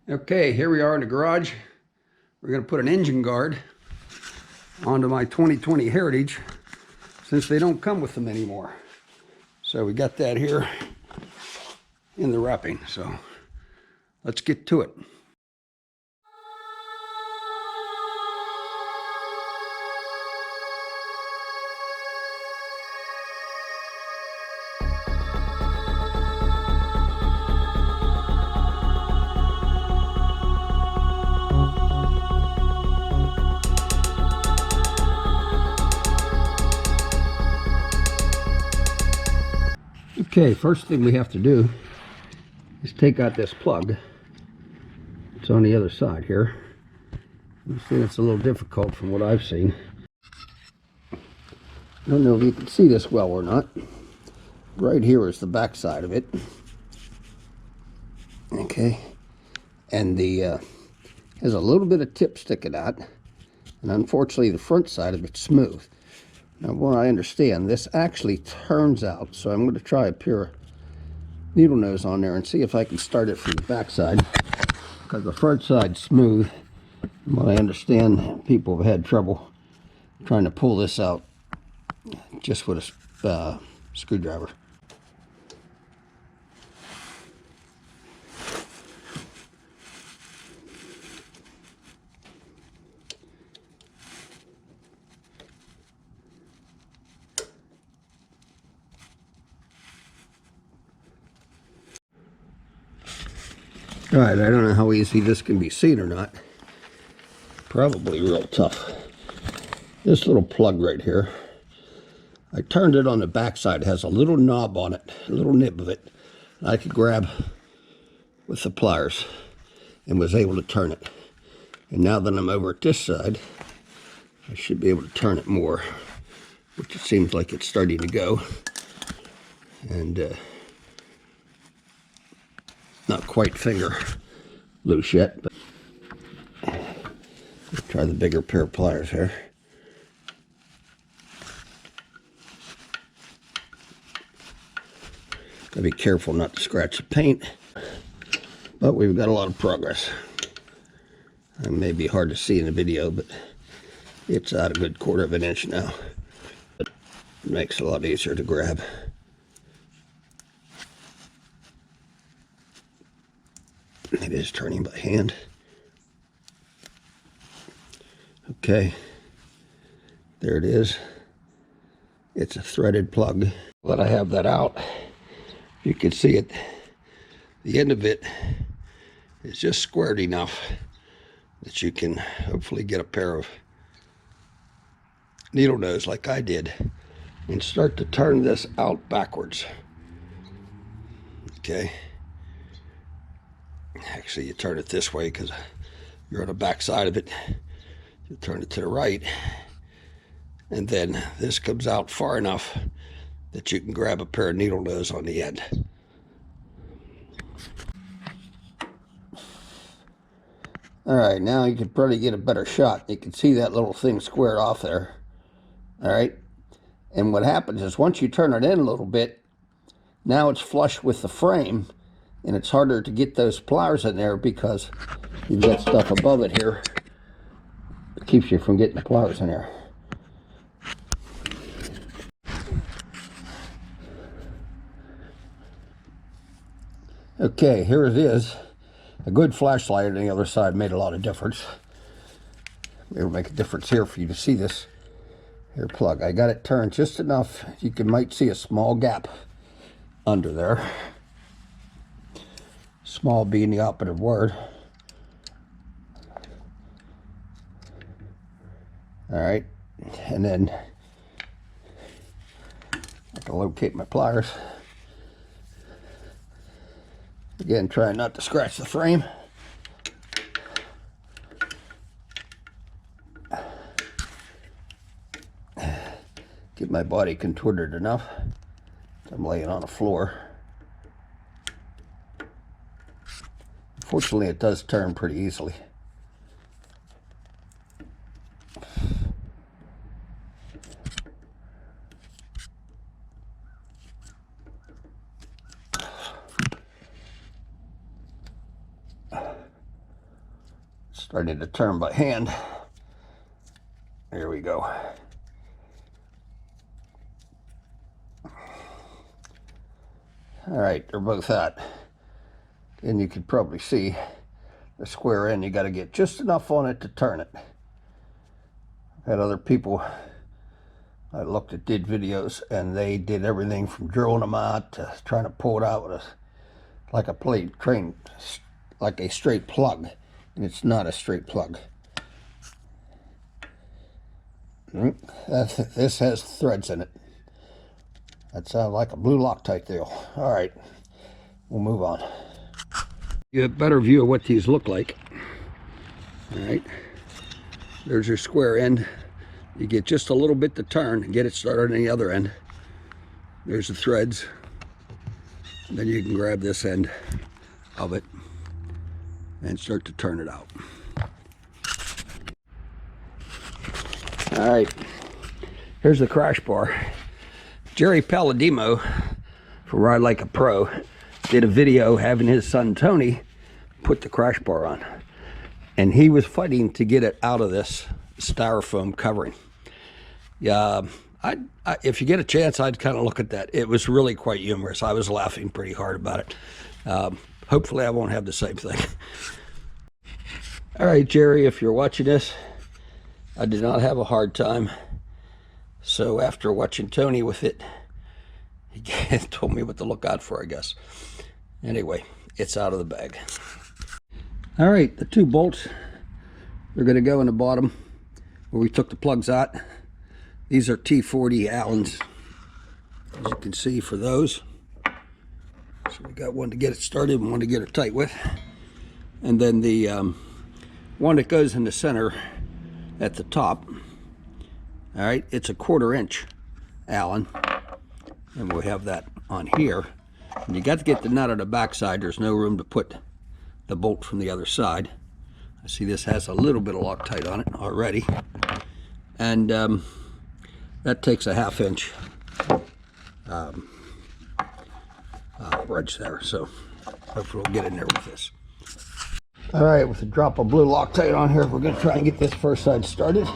Okay, here we are in the garage. We're going to put an engine guard onto my 2020 Heritage since they don't come with them anymore. So we got that here in the wrapping. So let's get to it. Okay, first thing we have to do is take out this plug. It's on the other side here. You see, it's a little difficult from what I've seen. I don't know if you can see this well or not. Right here is the back side of it. Okay, and the has a little bit of tip sticking out, and unfortunately the front side of it's smooth. Now, what I understand, this actually turns out, so I'm going to try a pair of needle nose on there and see if I can start it from the back side, because the front side's smooth. And what I understand, people have had trouble trying to pull this out just with a screwdriver. Alright, I don't know how easy this can be seen or not. Probably real tough. This little plug right here, I turned it on the back side. It has a little knob on it, a little nib of it. I could grab with the pliers and was able to turn it. And now that I'm over at this side, I should be able to turn it more, which it seems like it's starting to go. And not quite finger loose yet, but let's try the bigger pair of pliers here. Gotta be careful not to scratch the paint, but we've got a lot of progress. It may be hard to see in the video, but it's out a good 1/4 of an inch now. It makes it a lot easier to grab. It is turning by hand. Okay, there it is. It's a threaded plug. Let I have that out. You can see it. The end of it is just squared enough that you can hopefully get a pair of needle nose like I did and start to turn this out backwards. Okay. Actually, you turn it this way because you're on the back side of it. You turn it to the right, and then this comes out far enough that you can grab a pair of needle nose on the end. All right, now you can probably get a better shot. You can see that little thing squared off there. All right, and what happens is once you turn it in a little bit, now it's flush with the frame, and it's harder to get those pliers in there because you've got stuff above it here that keeps you from getting the pliers in there. Okay, here it is. A good flashlight on the other side made a lot of difference. It'll make a difference here for you to see this here plug. I got it turned just enough. You might see a small gap under there. Small being the operative word. All right, and then I can locate my pliers. Again, trying not to scratch the frame. Get my body contorted enough. I'm laying on the floor. Fortunately, it does turn pretty easily. Starting to turn by hand. There we go. All right, they're both out. And you can probably see the square end. You got to get just enough on it to turn it. I've had other people I looked at did videos, and they did everything from drilling them out to trying to pull it out with like a plate train, like a straight plug, and it's not a straight plug. This has threads in it. That sounds like a blue Loctite deal. All right, we'll move on. You have a better view of what these look like. All right, there's your square end. You get just a little bit to turn and get it started on the other end. There's the threads. Then you can grab this end of it and start to turn it out. All right, here's the crash bar. Jerry Palladimo for Ride Like a Pro did a video having his son Tony put the crash bar on, and he was fighting to get it out of this styrofoam covering. Yeah, if you get a chance, I'd kind of look at that. It was really quite humorous. I was laughing pretty hard about it. Hopefully I won't have the same thing. All right, Jerry, if you're watching this, I did not have a hard time. So after watching Tony with it, he told me what to look out for, I guess. Anyway, it's out of the bag. All right, the two bolts, they're going to go in the bottom where we took the plugs out. These are T40 Allens, as you can see, for those. So we got one to get it started and one to get it tight with. And then the one that goes in the center at the top, all right, it's a 1/4 inch Allen, and we'll have that on here. And you got to get the nut on the back side. There's no room to put the bolt from the other side. I see this has a little bit of Loctite on it already, and that takes a 1/2 inch wrench there, so hopefully we'll get in there with this. All right, with a drop of blue Loctite on here, we're going to try and get this first side started.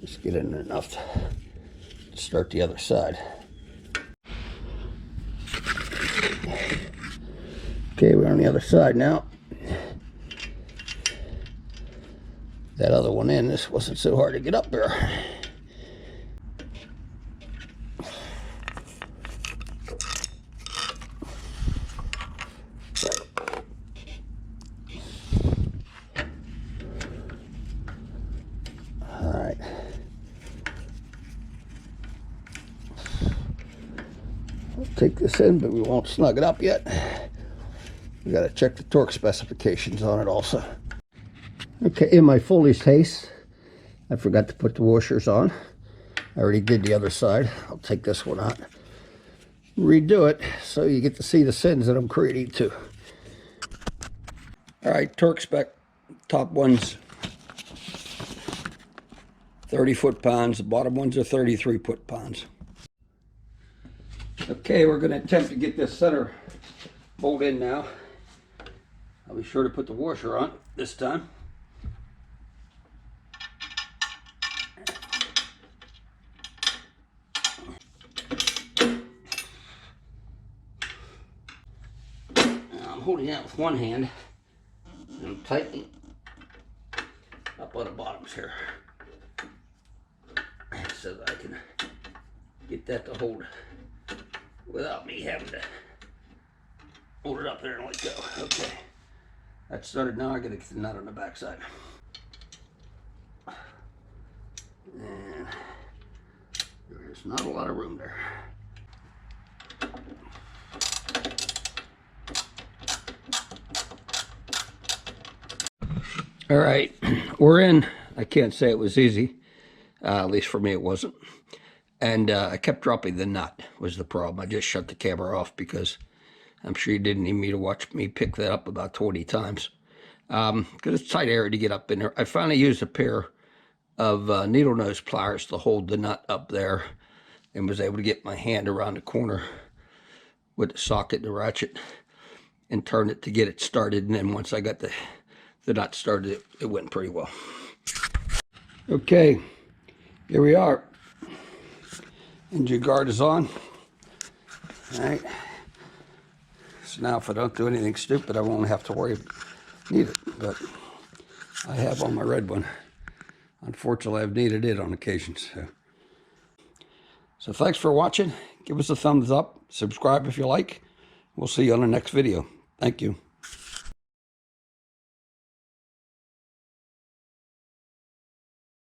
Just get in enough to start the other side. Okay, we're on the other side now. That other one in, this wasn't so hard to get up there. All right. I'll take this in, but we won't snug it up yet. We got to check the torque specifications on it also. Okay, in my foolish haste, I forgot to put the washers on. I already did the other side. I'll take this one out, redo it, so you get to see the sins that I'm creating too. All right, torque spec, top one's 30 foot-pounds, the bottom ones are 33 foot-pounds. Okay, we're going to attempt to get this center bolt in now. I'll be sure to put the washer on this time. Now I'm holding that with one hand, and I'm tightening up on the bottoms here so that I can get that to hold without me having to hold it up there and let go. Okay, that started. Now I gotta get the nut on the back side. And there's not a lot of room there. All right, we're in. I can't say it was easy. At least for me it wasn't. And I kept dropping the nut was the problem. I just shut the camera off because I'm sure you didn't need me to watch me pick that up about 20 times. Because it's tight area to get up in there. I finally used a pair of needle nose pliers to hold the nut up there, and was able to get my hand around the corner with the socket and the ratchet and turn it to get it started. And then once I got the nut started, it went pretty well. Okay, here we are. Engine guard is on. All right. So now if I don't do anything stupid, I won't have to need it. But I have on my red one. Unfortunately, I've needed it on occasions. So thanks for watching. Give us a thumbs up. Subscribe if you like. We'll see you on the next video. Thank you.